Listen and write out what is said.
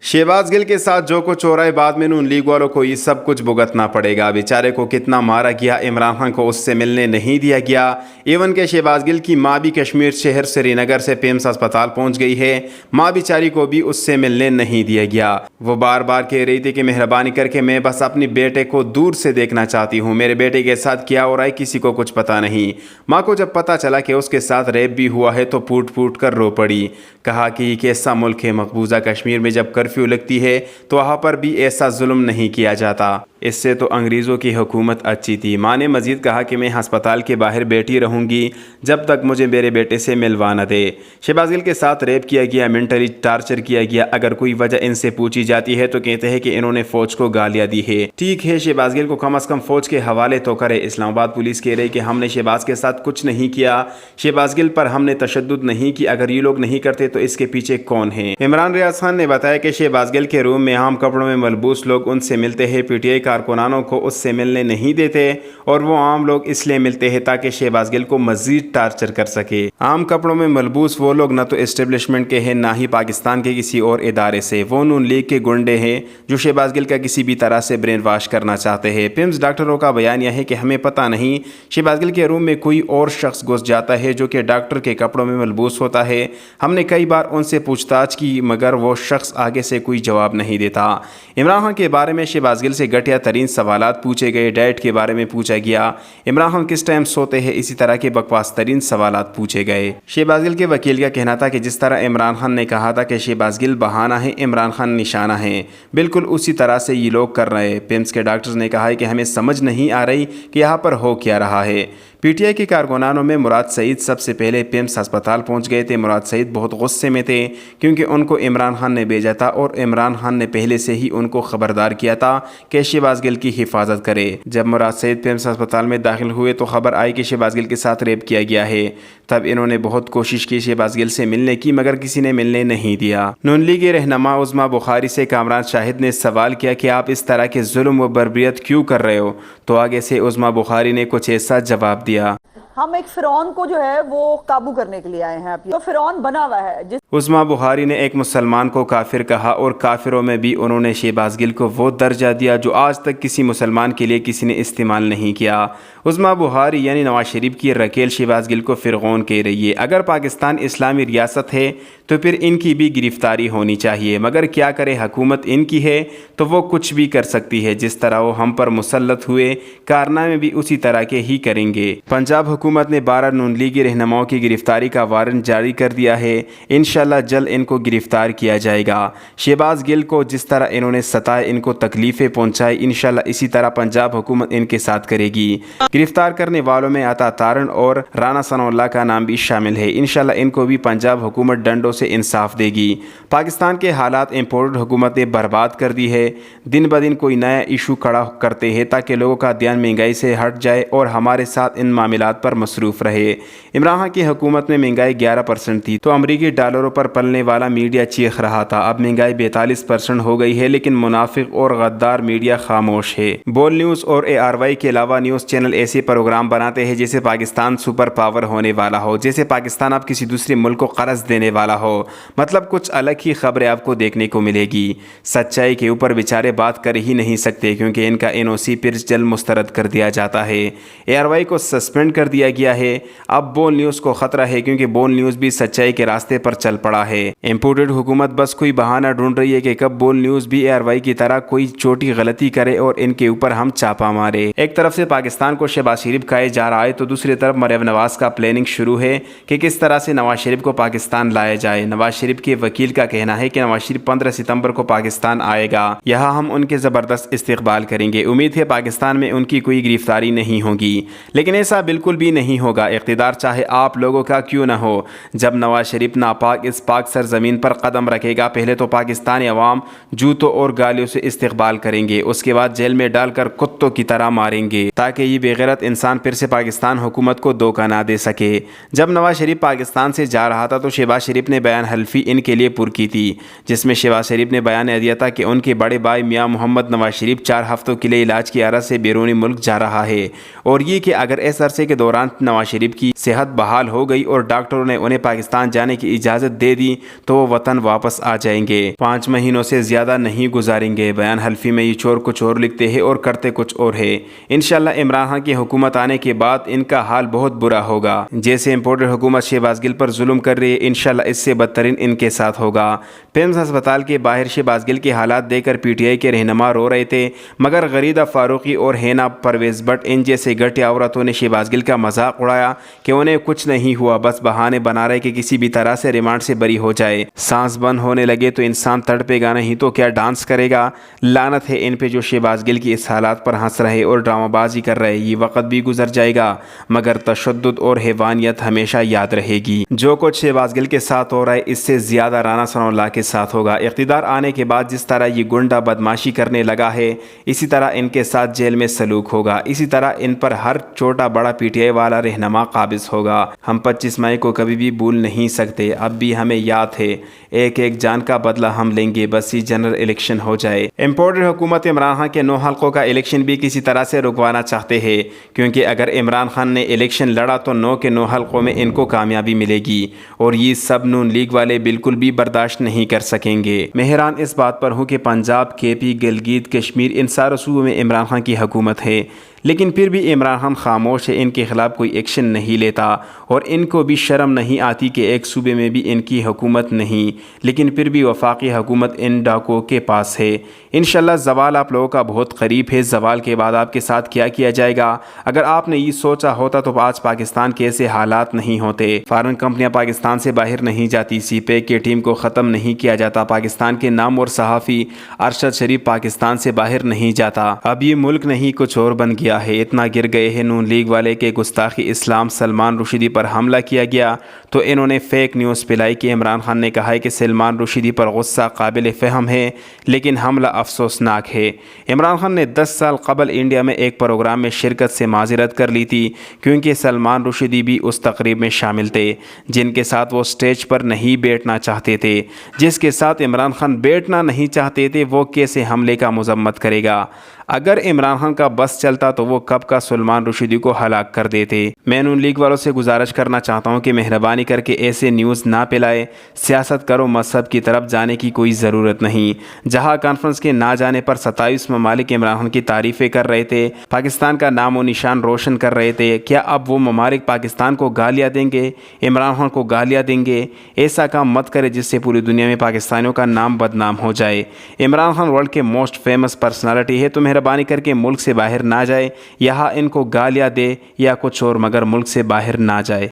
शहबाज गिल के साथ जो कुछ हो रहा है, बाद में नून लीग वालों को ये सब कुछ भुगतना पड़ेगा। बेचारे को कितना मारा गया, इमरान खान को उससे मिलने नहीं दिया गया। एवन के शहबाज गिल की माँ भी कश्मीर शहर श्रीनगर से पेम्स अस्पताल पहुंच गई है। माँ बेचारी को भी उससे मिलने नहीं दिया गया। वो बार बार कह रही थी कि मेहरबानी करके मैं बस अपने बेटे को दूर से देखना चाहती हूँ, मेरे बेटे के साथ क्या हो रहा है किसी को कुछ पता नहीं। माँ को जब पता चला कि उसके साथ रेप भी हुआ है तो फूट फूट कर रो पड़ी। कहा कि ये कैसा मुल्क है, मकबूजा कश्मीर में जब कर्फ्यू लगती है तो वहाँ पर भी ऐसा जुल्म नहीं किया जाता, इससे तो अंग्रेज़ों की हुकूमत अच्छी थी। माँ ने मज़ीद कहा कि मैं अस्पताल के बाहर बैठी रहूँगी जब तक मुझे मेरे बेटे से मिलवा न दे। शहबाज गिल के साथ रेप किया गया, मेंटली टार्चर किया गया। अगर कोई वजह इनसे पूछी जाती है तो कहते हैं कि इन्होंने फ़ौज को गालियाँ दी है। ठीक है, शहबाज गिल को कम अज़ कम फ़ौज के हवाले तो करे। इस्लामाबाद पुलिस कह रही कि हमने शहबाज के साथ कुछ नहीं किया, शहबाज गिल पर हमने तशद्दुद नहीं की। अगर ये लोग नहीं करते तो इसके पीछे कौन है? इमरान रियाज खान ने बताया कि शहबाज गिल के रूम में आम कपड़ों में मलबूस लोग उनसे मिलते हैं, पीटीआई कारकुनानों को उससे मिलने नहीं देते और वो आम लोग इसलिए मिलते हैं ताकि शहबाज गिल को मजीद टार्चर कर सके। आम कपड़ों में मलबूस वो लोग न तो एस्टेब्लिशमेंट के हैं ना ही पाकिस्तान के किसी और इदारे से। वो नून लीग के गुंडे हैं जो शहबाज गिल का किसी भी तरह से ब्रेन वॉश करना चाहते हैं। पिम्स डॉक्टरों का बयान यह है कि हमें पता नहीं, शहबाज गिल के रूम में कोई और शख्स घुस जाता है जो कि डॉक्टर के कपड़ों में मलबूस होता है। हमने कई बार उनसे पूछताछ की मगर वो शख्स आगे से कोई जवाब नहीं देता। इमरान खान के बारे में शहबाज गिल से घटिया तरीन सवालात पूछे गए, डाइट के बारे में पूछा गया, इमरान खान किस टाइम सोते हैं, इसी तरह के बकवास तरीन सवालात पूछे गए। शहबाज गिल के वकील का कहना था कि जिस तरह इमरान खान ने कहा था कि शहबाज गिल बहाना है, इमरान खान निशाना है, बिल्कुल उसी तरह से ये लोग कर रहे हैं। पिम्स के डॉक्टर्स ने कहा है कि हमें समझ नहीं आ रही कि यहाँ पर हो क्या रहा है। पीटीआई के कारकुनानों में मुराद सईद सबसे पहले पिम्स अस्पताल पहुंच गए थे। मुराद सईद बहुत गुस्से में थे क्योंकि उनको इमरान खान ने भेजा था और इमरान खान ने पहले से ही उनको खबरदार किया था कि शहबाज गिल की हिफाजत करे। जब मुराद सईद पिम्स अस्पताल में दाखिल हुए तो खबर आई कि शहबाज गिल के साथ रेप किया गया है। तब इन्होंने बहुत कोशिश की शहबाज गिल से मिलने की मगर किसी ने मिलने नहीं दिया। नून लीग के रहनुमा उज़्मा बुखारी से कामरान शाहिद ने सवाल किया कि आप इस तरह के जुल्म व बर्बरियत क्यों कर रहे हो, तो आगे से उज़्मा बुखारी ने कुछ ऐसा जवाब दिया। हम एक फिरौन को जो है वो काबू करने के लिए आए हैं, तो फिरौन बना हुआ है। उज़्मा बुखारी ने एक मुसलमान को काफिर कहा और काफिरों में भी उन्होंने शहबाज गिल को वो दर्जा दिया जो आज तक किसी मुसलमान के लिए किसी ने इस्तेमाल नहीं किया। उज़्मा बुखारी यानी नवाज शरीफ की रकेल शहबाज गिल को फिरौन कह रही है। अगर पाकिस्तान इस्लामी रियासत है तो फिर इनकी भी गिरफ्तारी होनी चाहिए, मगर क्या करे, हुकूमत इनकी है तो वो कुछ भी कर सकती है। जिस तरह वो हम पर मुसल्लत हुए, कारनामे भी उसी तरह के ही करेंगे। पंजाब हुकूमत ने 12 नून लीगी रहनुमाओं की गिरफ्तारी का वारंट जारी कर दिया है। इंशाल्लाह जल्द इनको गिरफ्तार किया जाएगा। शहबाज गिल को जिस तरह इन्होंने सताए, इनको तकलीफ़ें पहुँचाई, इंशाल्लाह इसी तरह पंजाब हुकूमत इनके साथ करेगी। गिरफ्तार करने वालों में अता तारण और राना सनाउल्लाह का नाम भी शामिल है। इंशाल्लाह इनको भी पंजाब हुकूमत डंडों से इंसाफ देगी। पाकिस्तान के हालात इम्पोर्टेड हुकूमत ने बर्बाद कर दी है। दिन ब दिन कोई नया इशू खड़ा करते हैं ताकि लोगों का ध्यान महंगाई से हट जाए और हमारे साथ इन मामलात पर मसरूफ़ रहे। इमरान खान की हुकूमत में महंगाई 11% थी तो अमरीकी डॉलरों पर पलने वाला मीडिया चीख रहा था। अब महंगाई 42% हो गई है, लेकिन मुनाफिक और गद्दार मीडिया खामोश है। बोल न्यूज़ और ARY के अलावा न्यूज़ चैनल ऐसे प्रोग्राम बनाते हैं जैसे पाकिस्तान सुपर पावर होने वाला हो, जैसे पाकिस्तान अब किसी दूसरे मुल्क को कर्ज देने वाला हो। मतलब कुछ अलग ही खबरें आपको देखने को मिलेगी। सच्चाई के ऊपर बेचारे बात कर ही नहीं सकते क्योंकि इनका NOC फिर जल्द मुस्तरद कर दिया जाता है। ARY को सस्पेंड कर दिया गया है। अब बोल न्यूज़ को खतरा है क्योंकि बोल न्यूज़ भी सच्चाई के रास्ते पर चल पड़ा है। इम्पोर्टेड हुकूमत बस कोई बहाना ढूंढ रही है कि कब बोल न्यूज़ भी ARY की तरह कोई छोटी गलती करे और इनके ऊपर हम चापा मारे। एक तरफ से पाकिस्तान को शहबाज शरीफ खाए जा रहा है तो दूसरी तरफ मरियम नवाज का प्लानिंग शुरू है कि किस तरह से नवाज शरीफ को पाकिस्तान लाया जाए। नवाज शरीफ के वकील का कहना है कि नवाज शरीफ 15 सितंबर को पाकिस्तान आएगा, यहाँ हम उनके ज़बरदस्त इस्तकबाल करेंगे। उम्मीद है पाकिस्तान में उनकी कोई गिरफ्तारी नहीं होगी, लेकिन ऐसा बिल्कुल भी नहीं होगा। इक़्तिदार चाहे आप लोगों का क्यों न हो, जब नवाज शरीफ नापाक इस पाक सरजमीन पर कदम रखेगा, पहले तो पाकिस्तानी अवाम जूतों और गालियों से इस्तकबाल करेंगे, उसके बाद जेल में डालकर कुत्तों की तरह मारेंगे ताकि ये बेगैरत इंसान फिर से पाकिस्तान हुकूमत को धोखा ना दे सके। जब नवाज शरीफ पाकिस्तान से जा रहा था तो शहबाज शरीफ ने बयान हल्फी इनके लिए पुर की थी, जिसमें शहबाज शरीफ ने बयान दिया था कि उनके बड़े भाई मियां मोहम्मद नवाज शरीफ 4 हफ्तों के लिए इलाज की अर्ज से बैरूनी मुल्क जा रहा है और ये कि अगर इस अरसे के दौरान दौरान नवाज शरीफ की सेहत बहाल हो गई और डॉक्टरों ने उन्हें पाकिस्तान जाने की इजाज़त दे दी तो वो वतन वापस आ जाएंगे। 5 महीनों से ज़्यादा नहीं गुजारेंगे। बयान हल्फी में ये चोर कुछ और लिखते हैं और करते कुछ और है। इंशाल्लाह इमरान खान की हुकूमत आने के बाद इनका हाल बहुत बुरा होगा। जैसे इम्पोर्टेड हुकूमत शहबाज गिल पर जुल्म कर रही है, इंशाल्लाह इससे बदतरीन इनके साथ होगा। पिम्स अस्पताल के बाहर शहबाज गिल के हालात देखकर पीटीआई के रहनुमा रो रहे थे, मगर गरीदा फारूकी और हेना परवेज भट्ट इन जैसे घटिया औरतों ने शहबाज गिल का मजाक उड़ाया कि उन्हें कुछ नहीं हुआ, बस बहाने बना रहे कि किसी भी तरह से रिमांड से बरी हो जाए। सांस बंद होने लगे तो इंसान तड़पेगा नहीं तो क्या डांस करेगा। लानत है इन पे जो शहबाज गिल की इस हालात पर हंस रहे और ड्रामाबाजी कर रहे। ये वक्त भी गुजर जाएगा मगर तशद्दुद और हैवानियत हमेशा याद रहेगी। जो कुछ शहबाज गिल के साथ हो रहा है इससे ज़्यादा राना सनाउल्लाह के साथ होगा। इक़्तिदार आने के बाद जिस तरह ये गुंडा बदमाशी करने लगा है इसी तरह इनके साथ जेल में सलूक होगा। इसी तरह इन पर हर छोटा बड़ा पीटीआई वाला रहनुमा काबिज होगा। हम 25 मई को कभी भी भूल नहीं सकते। अब भी हमें याद है, एक एक जान का बदला हम लेंगे, बस ये जनरल इलेक्शन हो जाए। इम्पोर्टेड हुकूमत इमरान खान के 9 हल्कों का इलेक्शन भी किसी तरह से रुकवाना चाहते हैं, क्योंकि अगर इमरान खान ने इलेक्शन लड़ा तो 9 के 9 हल्कों में इनको कामयाबी मिलेगी और ये सब नून लीग वाले बिल्कुल भी बर्दाश्त नहीं कर सकेंगे। मैं हैरान इस बात पर हूँ कि पंजाब, केपी, गिलगित, कश्मीर इन सारे सूबों में इमरान खान की हुकूमत है, लेकिन फिर भी इमरान खान खामोश है। इनके खिलाफ कोई एक्शन नहीं लेता और इनको भी शर्म नहीं आती कि एक सूबे में भी इनकी हुकूमत नहीं, लेकिन फिर भी वफाकी हुकूमत इन डाकुओं के पास है। इंशाल्लाह ज़वाल आप लोगों का बहुत करीब है। ज़वाल के बाद आपके साथ क्या किया जाएगा, अगर आपने ये सोचा होता तो आज पाकिस्तान के ऐसे हालात नहीं होते। फॉरेन कंपनियां पाकिस्तान से बाहर नहीं जाती, सीपैक की टीम को ख़त्म नहीं किया जाता, पाकिस्तान के नामवर सहाफ़ी अरशद शरीफ पाकिस्तान से बाहर नहीं जाता। अब ये मुल्क नहीं कुछ और बन गया है। इतना गिर गए हैं नून लीग वाले के गुस्ताखी इस्लाम सलमान रुशीदी पर हमला किया गया तो इन्होंने फेक न्यूज़ पिलाई कि इमरान खान ने कहा है कि सलमान रुशीदी पर गुस्सा काबिल फ़हम है, लेकिन हमला अफसोसनाक है। इमरान खान ने 10 साल कबल इंडिया में एक प्रोग्राम में शिरकत से माज़रत कर ली थी, क्योंकि सलमान रुशीदी भी उस तकरीब में शामिल थे जिनके साथ वो स्टेज पर नहीं बैठना चाहते थे। जिसके साथ इमरान खान बैठना नहीं चाहते थे वो कैसे हमले का मजम्मत करेगा। अगर इमरान खान का बस चलता तो वो कब का सलमान रुशीदी को हलाक कर देते। मैं नून लीग वालों से गुजारिश करना चाहता हूँ कि मेहरबानी करके ऐसे न्यूज़ ना फैलाए। सियासत करो, मजहब की तरफ जाने की कोई ज़रूरत नहीं। जहाँ कॉन्फ्रेंस के ना जाने पर 27 ममालिक इमरान खान की तारीफ़ें कर रहे थे, पाकिस्तान का नाम व निशान रोशन कर रहे थे, क्या अब वो ममालिक पाकिस्तान को गालियाँ देंगे, इमरान खान को गालियाँ देंगे? ऐसा काम मत करे जिससे पूरी दुनिया में पाकिस्तानियों का नाम बदनाम हो जाए। इमरान खान वर्ल्ड के मोस्ट फेमस पर्सनालिटी है, तो मेहरबानी करके मुल्क से बाहर ना जाए। यहाँ इनको गालियाँ दे या कुछ और, मगर मुल्क से बाहर ना जाए।